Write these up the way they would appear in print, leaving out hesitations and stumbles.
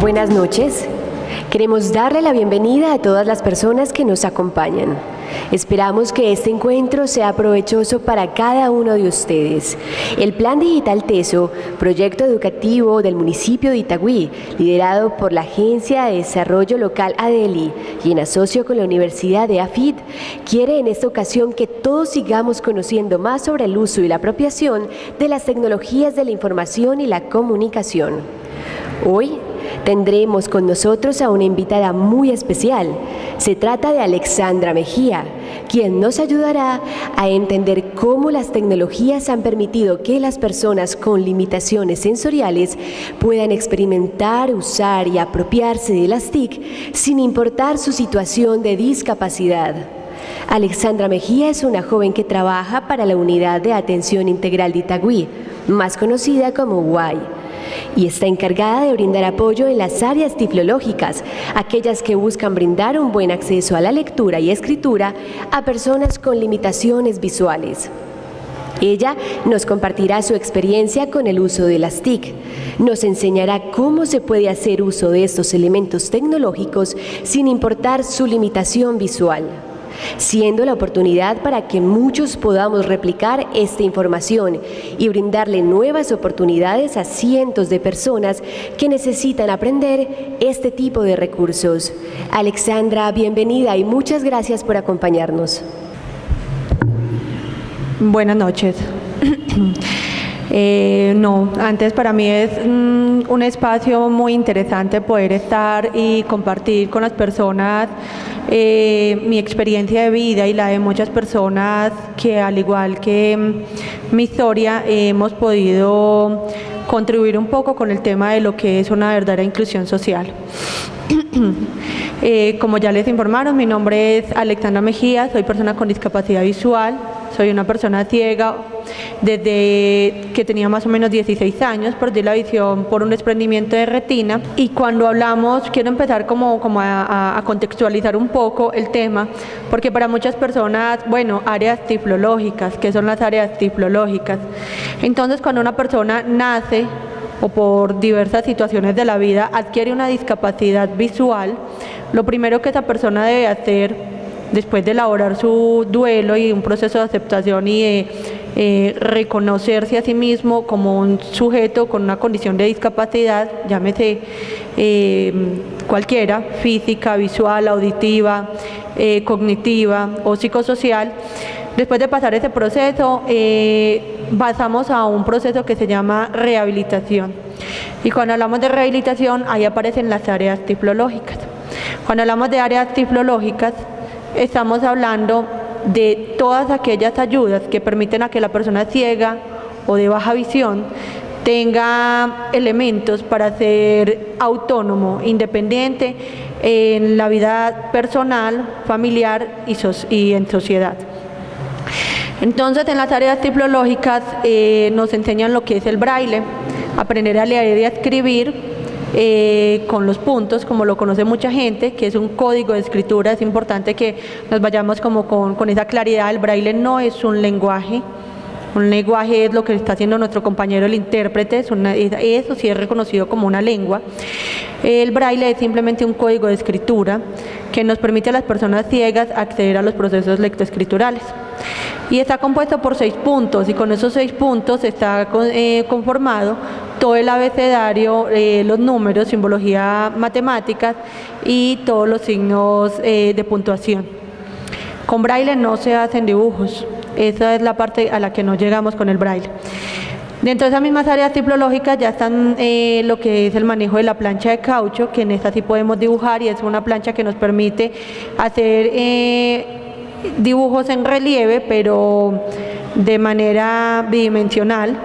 Buenas noches. Queremos darle la bienvenida a todas las personas que nos acompañan. Esperamos que este encuentro sea provechoso para cada uno de ustedes. El Plan Digital TESO, proyecto educativo del municipio de Itagüí, liderado por la Agencia de Desarrollo Local ADELI y en asocio con la Universidad de AFIT, quiere en esta ocasión que todos sigamos conociendo más sobre el uso y la apropiación de las tecnologías de la información y la comunicación. Hoy tendremos con nosotros a una invitada muy especial. Se trata de Alexandra Mejía, quien nos ayudará a entender cómo las tecnologías han permitido que las personas con limitaciones sensoriales puedan experimentar, usar y apropiarse de las TIC sin importar su situación de discapacidad. Alexandra Mejía es una joven que trabaja para la Unidad de Atención Integral de Itagüí, más conocida como UAI, y está encargada de brindar apoyo en las áreas tiflológicas, aquellas que buscan brindar un buen acceso a la lectura y escritura a personas con limitaciones visuales. Ella nos compartirá su experiencia con el uso de las TIC, nos enseñará cómo se puede hacer uso de estos elementos tecnológicos sin importar su limitación visual, siendo la oportunidad para que muchos podamos replicar esta información y brindarle nuevas oportunidades a cientos de personas que necesitan aprender este tipo de recursos. Alexandra, bienvenida y muchas gracias por acompañarnos. Buenas noches. Antes para mí es un espacio muy interesante poder estar y compartir con las personas mi experiencia de vida y la de muchas personas que, al igual que mi historia, hemos podido contribuir un poco con el tema de lo que es una verdadera inclusión social. Como ya les informaron, mi nombre es Alexandra Mejía, soy persona con discapacidad visual, soy una persona ciega. Desde que tenía más o menos 16 años perdí la visión por un desprendimiento de retina, y cuando hablamos, quiero empezar como a contextualizar un poco el tema, porque para muchas personas, áreas tiflológicas, ¿qué son las áreas tiflológicas? Entonces, cuando una persona nace o por diversas situaciones de la vida adquiere una discapacidad visual, lo primero que esa persona debe hacer, después de elaborar su duelo y un proceso de aceptación y de reconocerse a sí mismo como un sujeto con una condición de discapacidad, llámese cualquiera, física, visual, auditiva, cognitiva o psicosocial. Después de pasar ese proceso, pasamos a un proceso que se llama rehabilitación. Y cuando hablamos de rehabilitación, ahí aparecen las áreas tiflológicas. Cuando hablamos de áreas tiflológicas, estamos hablando de todas aquellas ayudas que permiten a que la persona ciega o de baja visión tenga elementos para ser autónomo, independiente en la vida personal, familiar y en sociedad. Entonces, en las áreas tiflológicas nos enseñan lo que es el braille, aprender a leer y a escribir con los puntos, como lo conoce mucha gente, que es un código de escritura. Es importante que nos vayamos como con esa claridad. El braille no es un lenguaje es lo que está haciendo nuestro compañero el intérprete, eso sí es reconocido como una lengua. El braille es simplemente un código de escritura que nos permite a las personas ciegas acceder a los procesos lectoescriturales. Y está compuesto por 6 puntos, y con esos 6 puntos está conformado todo el abecedario, los números, simbología matemáticas y todos los signos de puntuación. Con braille no se hacen dibujos, esa es la parte a la que no llegamos con el braille. Dentro de esas mismas áreas tiflológicas ya están lo que es el manejo de la plancha de caucho, que en esta sí podemos dibujar, y es una plancha que nos permite hacer dibujos en relieve, pero de manera bidimensional.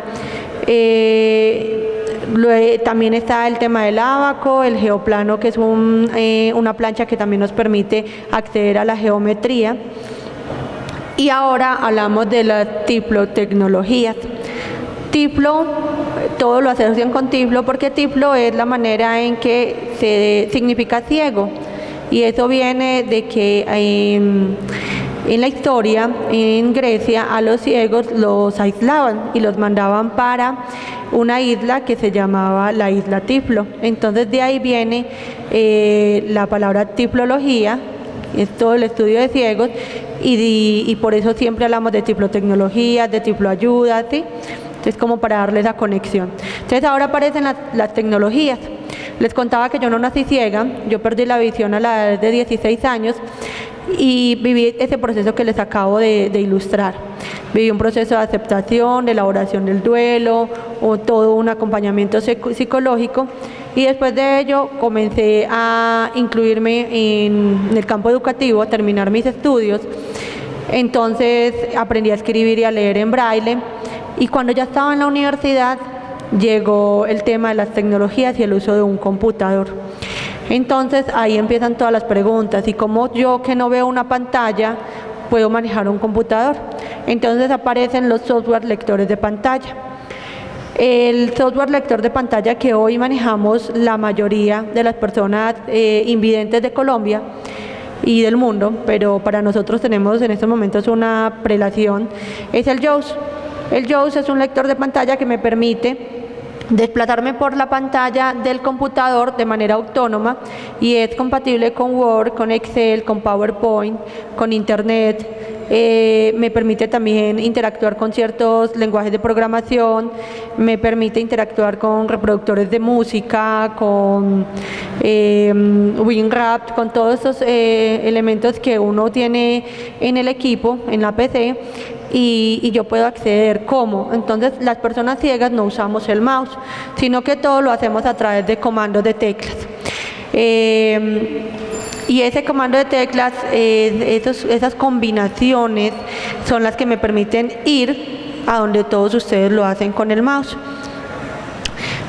También está el tema del ábaco, el geoplano, que es una plancha que también nos permite acceder a la geometría. Y ahora hablamos de las tiflotecnologías. Tiflo, todo lo asocian con tiflo porque tiflo es la manera en que significa ciego, y eso viene de que en la historia, en Grecia, a los ciegos los aislaban y los mandaban para una isla que se llamaba la isla Tiflo. Entonces de ahí viene la palabra tiflología, es todo el estudio de ciegos, y por eso siempre hablamos de tiflotecnología, de tifloayuda, ¿sí? Entonces, como para darle esa conexión. Entonces ahora aparecen las tecnologías. Les contaba que yo no nací ciega, yo perdí la visión a la edad de 16 años y viví ese proceso que les acabo de ilustrar. Viví un proceso de aceptación, de elaboración del duelo, o todo un acompañamiento psicológico, y después de ello comencé a incluirme en el campo educativo, a terminar mis estudios. Entonces aprendí a escribir y a leer en braille, y cuando ya estaba en la universidad llegó el tema de las tecnologías y el uso de un computador. Entonces ahí empiezan todas las preguntas: ¿y cómo yo, que no veo una pantalla, puedo manejar un computador? Entonces aparecen los software lectores de pantalla. El software lector de pantalla que hoy manejamos la mayoría de las personas invidentes de Colombia y del mundo, pero para nosotros tenemos en estos momentos una prelación, es el JAWS. El JAWS es un lector de pantalla que me permite desplazarme por la pantalla del computador de manera autónoma, y es compatible con Word, con Excel, con PowerPoint, con Internet. Me permite también interactuar con ciertos lenguajes de programación, me permite interactuar con reproductores de música, con WinRAR, con todos esos elementos que uno tiene en el equipo, en la PC, y yo puedo acceder. ¿Cómo? Entonces las personas ciegas no usamos el mouse, sino que todo lo hacemos a través de comandos de teclas. Y ese comando de teclas, esas combinaciones son las que me permiten ir a donde todos ustedes lo hacen con el mouse.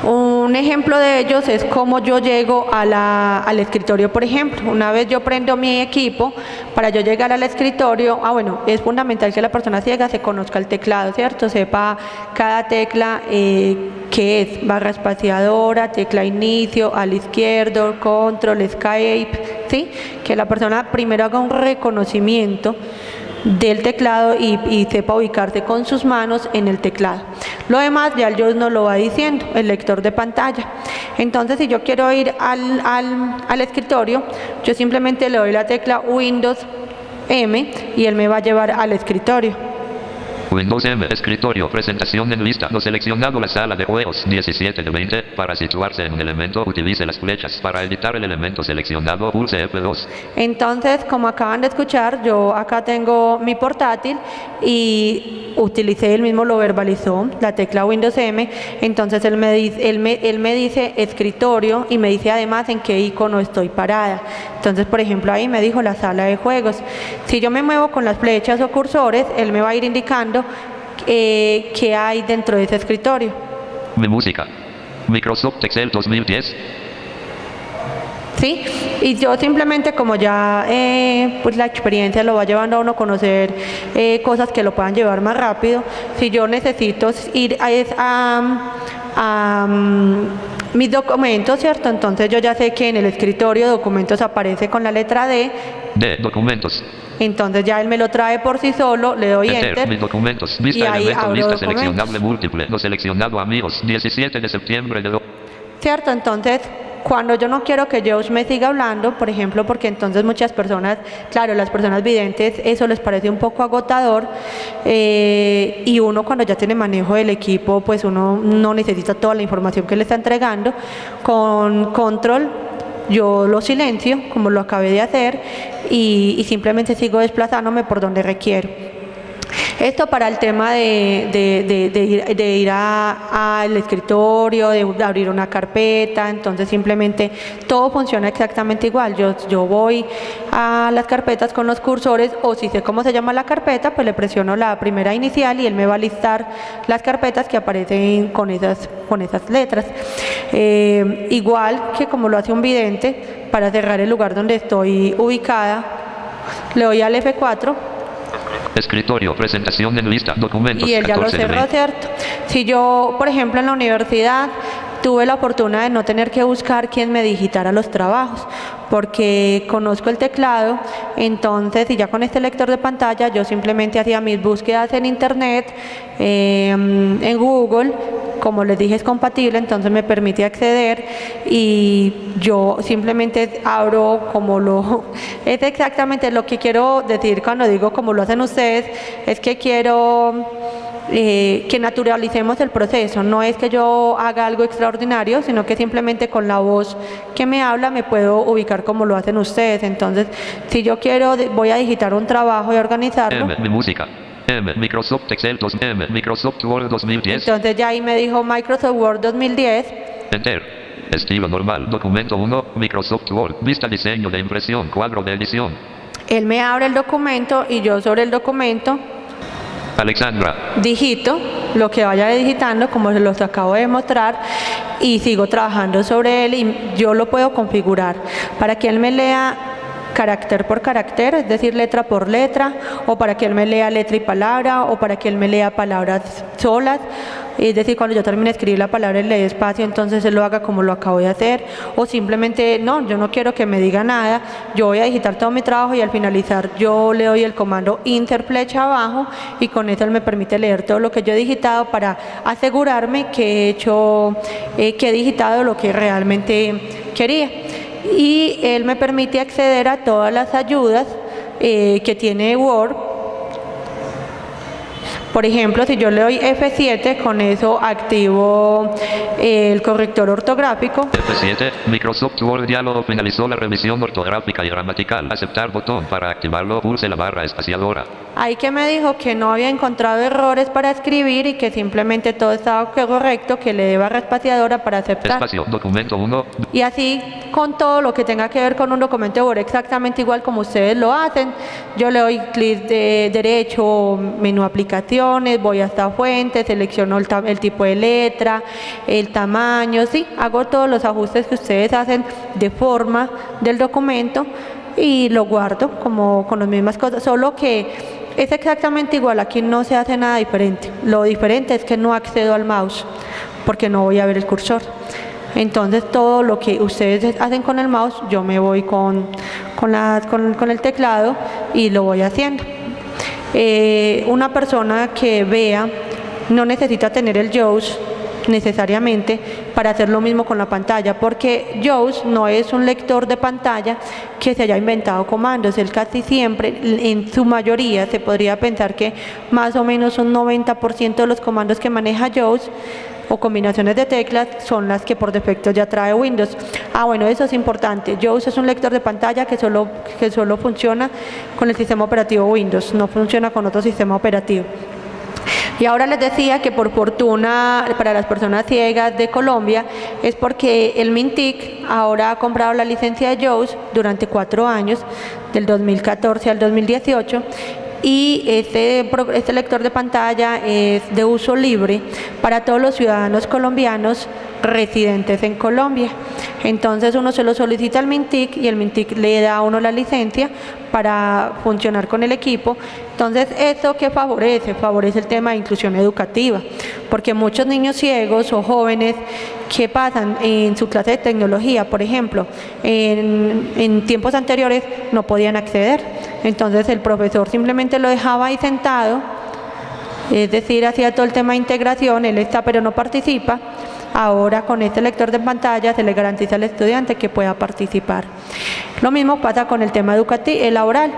Un ejemplo de ellos es cómo yo llego al escritorio, por ejemplo. Una vez yo prendo mi equipo, para yo llegar al escritorio, bueno, es fundamental que la persona ciega se conozca el teclado, ¿cierto? Sepa cada tecla que es barra espaciadora, tecla inicio, al izquierdo, control, escape, ¿sí? Que la persona primero haga un reconocimiento del teclado y sepa ubicarse con sus manos en el teclado. Lo demás ya el JAWS nos lo va diciendo, el lector de pantalla. Entonces, si yo quiero ir al escritorio, yo simplemente le doy la tecla Windows M y él me va a llevar al escritorio. Windows M, escritorio, presentación en lista, no seleccionado la sala de juegos, 17 de 20, para situarse en un elemento, utilice las flechas, para editar el elemento seleccionado, pulse F2. Entonces, como acaban de escuchar, yo acá tengo mi portátil y utilicé, él mismo lo verbalizó, la tecla Windows M. Entonces él me dice escritorio y me dice además en qué icono estoy parada. Entonces, por ejemplo, ahí me dijo la sala de juegos. Si yo me muevo con las flechas o cursores, él me va a ir indicando qué hay dentro de ese escritorio. Mi música. Microsoft Excel 2010. ¿Sí? Y yo simplemente, como ya pues la experiencia lo va llevando a uno a conocer cosas que lo puedan llevar más rápido, si yo necesito ir a mis documentos, ¿cierto? Entonces yo ya sé que en el escritorio documentos aparece con la letra D. D, documentos. Entonces ya él me lo trae por sí solo, le doy Enter. Mis documentos, vista y ahí elemento, abro lista documentos. seleccionable múltiple, no seleccionado amigos, 17 de septiembre de... ¿Cierto? Entonces, cuando yo no quiero que JAWS me siga hablando, por ejemplo, porque entonces muchas personas, claro, las personas videntes, eso les parece un poco agotador, y uno cuando ya tiene manejo del equipo, pues uno no necesita toda la información que le está entregando. Con control yo lo silencio, como lo acabé de hacer, y simplemente sigo desplazándome por donde requiero. Esto para el tema de ir al escritorio, de abrir una carpeta. Entonces simplemente todo funciona exactamente igual. Yo voy a las carpetas con los cursores, o si sé cómo se llama la carpeta, pues le presiono la primera inicial y él me va a listar las carpetas que aparecen con esas letras. Igual que como lo hace un vidente, para cerrar el lugar donde estoy ubicada, le doy al F4. Escritorio, presentación en lista, documentos. Y él ya lo cerró, ¿cierto? Si yo, por ejemplo, en la universidad tuve la fortuna de no tener que buscar quién me digitara los trabajos, porque conozco el teclado, entonces, y ya con este lector de pantalla, yo simplemente hacía mis búsquedas en Internet, en Google, como les dije, es compatible, entonces me permite acceder y yo simplemente abro es exactamente lo que quiero decir cuando digo como lo hacen ustedes, es que quiero que naturalicemos el proceso, no es que yo haga algo extraordinario, sino que simplemente con la voz que me habla me puedo ubicar como lo hacen ustedes. Entonces, si yo quiero, voy a digitar un trabajo y organizarlo. Mi música. Microsoft Excel Microsoft Word 2010. Entonces ya ahí me dijo Microsoft Word 2010. Enter. Estilo normal. Documento 1. Microsoft Word. Vista diseño de impresión. Cuadro de edición. Él me abre el documento y yo sobre el documento Alexandra. digito lo que vaya digitando, como se los acabo de mostrar, y sigo trabajando sobre él y yo lo puedo configurar para que él me lea carácter por carácter, es decir, letra por letra, o para que él me lea letra y palabra, o para que él me lea palabras solas, es decir, cuando yo termine de escribir la palabra y le dé espacio, entonces él lo haga como lo acabo de hacer, o simplemente, no, yo no quiero que me diga nada, yo voy a digitar todo mi trabajo y al finalizar yo le doy el comando insert flecha abajo y con eso él me permite leer todo lo que yo he digitado para asegurarme que he digitado lo que realmente quería. Y él me permite acceder a todas las ayudas que tiene Word. Por ejemplo, si yo le doy F7, con eso activo el corrector ortográfico. F7, Microsoft Word diálogo finalizó la revisión ortográfica y gramatical. Aceptar botón para activarlo, pulse la barra espaciadora. Ahí que me dijo que no había encontrado errores para escribir y que simplemente todo estaba correcto, que le dé barra espaciadora para aceptar. Espacio, documento 1. Y así con todo lo que tenga que ver con un documento de Word, exactamente igual como ustedes lo hacen. Yo le doy clic de derecho, menú aplicaciones, voy hasta fuente, selecciono el tipo de letra, el tamaño, sí, hago todos los ajustes que ustedes hacen de forma del documento y lo guardo como con las mismas cosas, solo que es exactamente igual, aquí no se hace nada diferente. Lo diferente es que no accedo al mouse porque no voy a ver el cursor. Entonces todo lo que ustedes hacen con el mouse, yo me voy con el teclado y lo voy haciendo. Una persona que vea no necesita tener el JAWS necesariamente para hacer lo mismo con la pantalla, porque JAWS no es un lector de pantalla que se haya inventado comandos. Él casi siempre, en su mayoría, se podría pensar que más o menos un 90% de los comandos que maneja JAWS o combinaciones de teclas son las que por defecto ya trae Windows. Bueno, eso es importante. JAWS es un lector de pantalla que solo funciona con el sistema operativo Windows, no funciona con otro sistema operativo. Y ahora les decía que por fortuna para las personas ciegas de Colombia es porque el MINTIC ahora ha comprado la licencia de JAWS durante 4 años, del 2014 al 2018, y este lector de pantalla es de uso libre para todos los ciudadanos colombianos residentes en Colombia. Entonces uno se lo solicita al MINTIC y el MINTIC le da a uno la licencia para funcionar con el equipo. Entonces, ¿esto qué favorece? Favorece el tema de inclusión educativa, porque muchos niños ciegos o jóvenes que pasan en su clase de tecnología, por ejemplo, en tiempos anteriores no podían acceder. Entonces el profesor simplemente lo dejaba ahí sentado, es decir, hacía todo el tema de integración, él está pero no participa. Ahora con este lector de pantalla se le garantiza al estudiante que pueda participar. Lo mismo pasa con el tema educativo, laboral.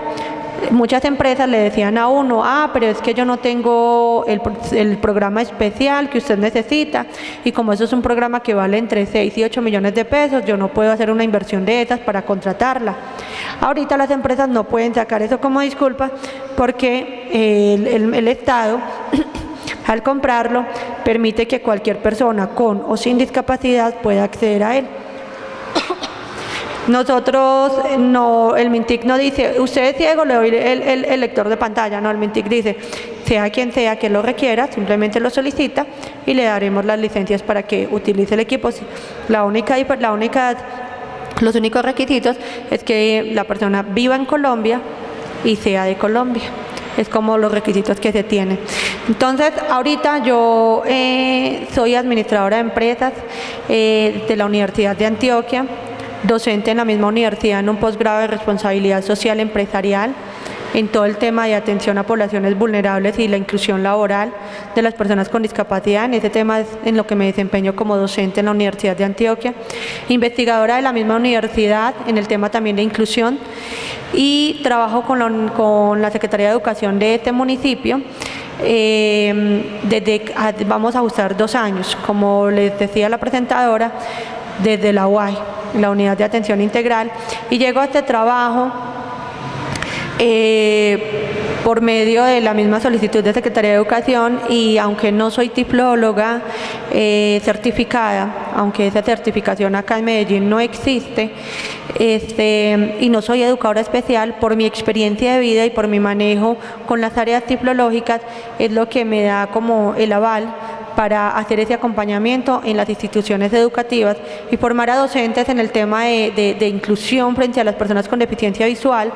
Muchas empresas le decían a uno, pero es que yo no tengo el programa especial que usted necesita, y como eso es un programa que vale entre 6 y 8 millones de pesos, yo no puedo hacer una inversión de esas para contratarla. Ahorita las empresas no pueden sacar eso como disculpa porque el Estado al comprarlo permite que cualquier persona con o sin discapacidad pueda acceder a él. Nosotros, no, el MINTIC no dice, usted es ciego, le doy el lector de pantalla, no, el MINTIC dice, sea quien sea que lo requiera, simplemente lo solicita y le daremos las licencias para que utilice el equipo. Los únicos requisitos es que la persona viva en Colombia y sea de Colombia. Es como los requisitos que se tienen. Entonces, ahorita yo soy administradora de empresas de la Universidad de Antioquia, docente en la misma universidad en un posgrado de responsabilidad social empresarial. en todo el tema de atención a poblaciones vulnerables y la inclusión laboral de las personas con discapacidad. En ese tema es en lo que me desempeño como docente en la Universidad de Antioquia, investigadora de la misma universidad en el tema también de inclusión, y trabajo con la Secretaría de Educación de este municipio. Vamos a usar 2 años, como les decía la presentadora, desde la UAI, la Unidad de Atención Integral, y llego a este trabajo por medio de la misma solicitud de Secretaría de Educación, y aunque no soy tiflóloga certificada, aunque esa certificación acá en Medellín no existe, y no soy educadora especial, por mi experiencia de vida y por mi manejo con las áreas tiflológicas es lo que me da como el aval para hacer ese acompañamiento en las instituciones educativas y formar a docentes en el tema de inclusión frente a las personas con deficiencia visual,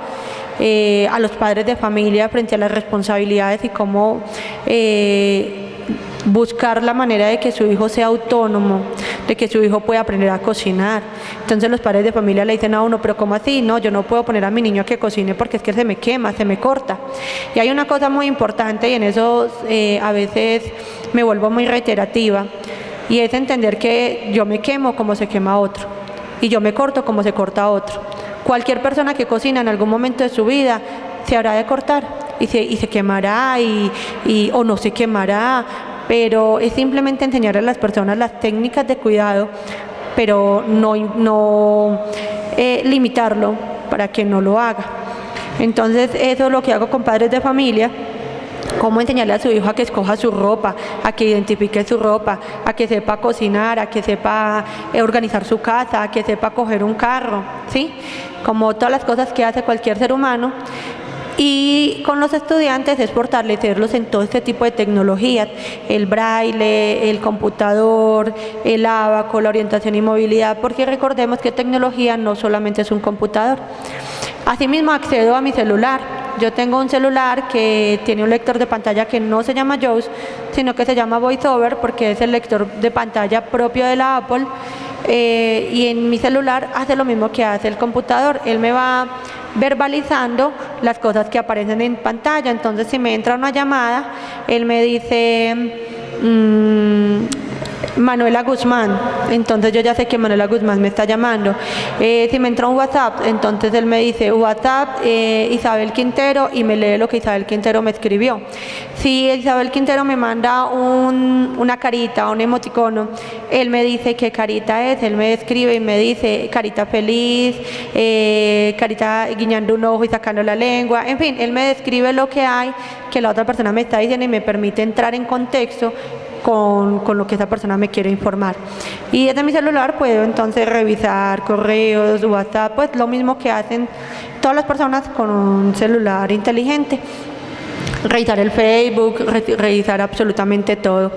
a los padres de familia frente a las responsabilidades y cómo buscar la manera de que su hijo sea autónomo, de que su hijo pueda aprender a cocinar. Entonces los padres de familia le dicen a uno, pero ¿cómo así? No, yo no puedo poner a mi niño a que cocine porque es que se me quema, se me corta. Y hay una cosa muy importante, y en eso a veces me vuelvo muy reiterativa, y es entender que yo me quemo como se quema otro, y yo me corto como se corta otro. Cualquier persona que cocina en algún momento de su vida se habrá de cortar y se quemará o no se quemará, pero es simplemente enseñarle a las personas las técnicas de cuidado, pero no limitarlo para que no lo haga. Entonces eso es lo que hago con padres de familia. Cómo enseñarle a su hijo a que escoja su ropa, a que identifique su ropa, a que sepa cocinar, a que sepa organizar su casa, a que sepa coger un carro, ¿sí? Como todas las cosas que hace cualquier ser humano. Y con los estudiantes es fortalecerlos en todo este tipo de tecnologías, el braille, el computador, el ábaco, la orientación y movilidad, porque recordemos que tecnología no solamente es un computador. Asimismo accedo a mi celular. Yo tengo un celular que tiene un lector de pantalla que no se llama JAWS, sino que se llama VoiceOver, porque es el lector de pantalla propio de la Apple, y en mi celular hace lo mismo que hace el computador. Él me va verbalizando las cosas que aparecen en pantalla. Entonces si me entra una llamada, él me dice Manuela Guzmán, entonces yo ya sé que Manuela Guzmán me está llamando. Si me entra un WhatsApp, entonces él me dice WhatsApp Isabel Quintero, y me lee lo que Isabel Quintero me escribió. Si Isabel Quintero me manda una carita, un emoticono, él me dice qué carita es, él me escribe y me dice carita feliz, carita guiñando un ojo y sacando la lengua, en fin, él me describe lo que hay, que la otra persona me está diciendo, y me permite entrar en contexto con lo que esa persona me quiere informar. Y desde mi celular puedo entonces revisar correos, WhatsApp, pues lo mismo que hacen todas las personas con un celular inteligente. Revisar el Facebook, revisar absolutamente todo.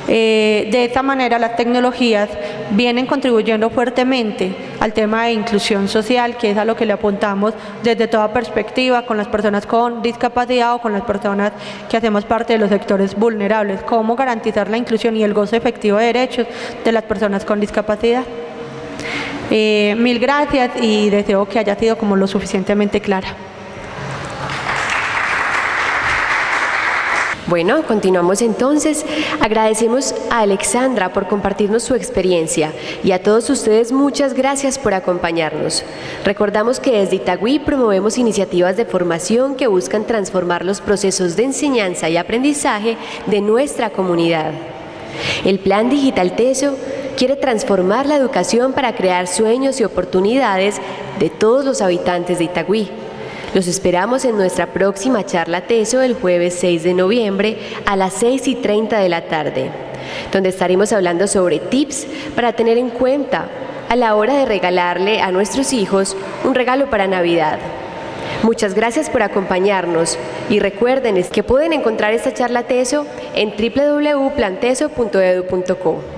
De esta manera las tecnologías vienen contribuyendo fuertemente al tema de inclusión social, que es a lo que le apuntamos desde toda perspectiva con las personas con discapacidad o con las personas que hacemos parte de los sectores vulnerables, cómo garantizar la inclusión y el goce efectivo de derechos de las personas con discapacidad. Mil gracias, y deseo que haya sido como lo suficientemente clara. Bueno, continuamos entonces. Agradecemos a Alexandra por compartirnos su experiencia, y a todos ustedes muchas gracias por acompañarnos. Recordamos que desde Itagüí promovemos iniciativas de formación que buscan transformar los procesos de enseñanza y aprendizaje de nuestra comunidad. El Plan Digital TESO quiere transformar la educación para crear sueños y oportunidades de todos los habitantes de Itagüí. Los esperamos en nuestra próxima charla TESO el jueves 6 de noviembre a las 6:30 de la tarde, donde estaremos hablando sobre tips para tener en cuenta a la hora de regalarle a nuestros hijos un regalo para Navidad. Muchas gracias por acompañarnos, y recuerden que pueden encontrar esta charla TESO en www.planteso.edu.co.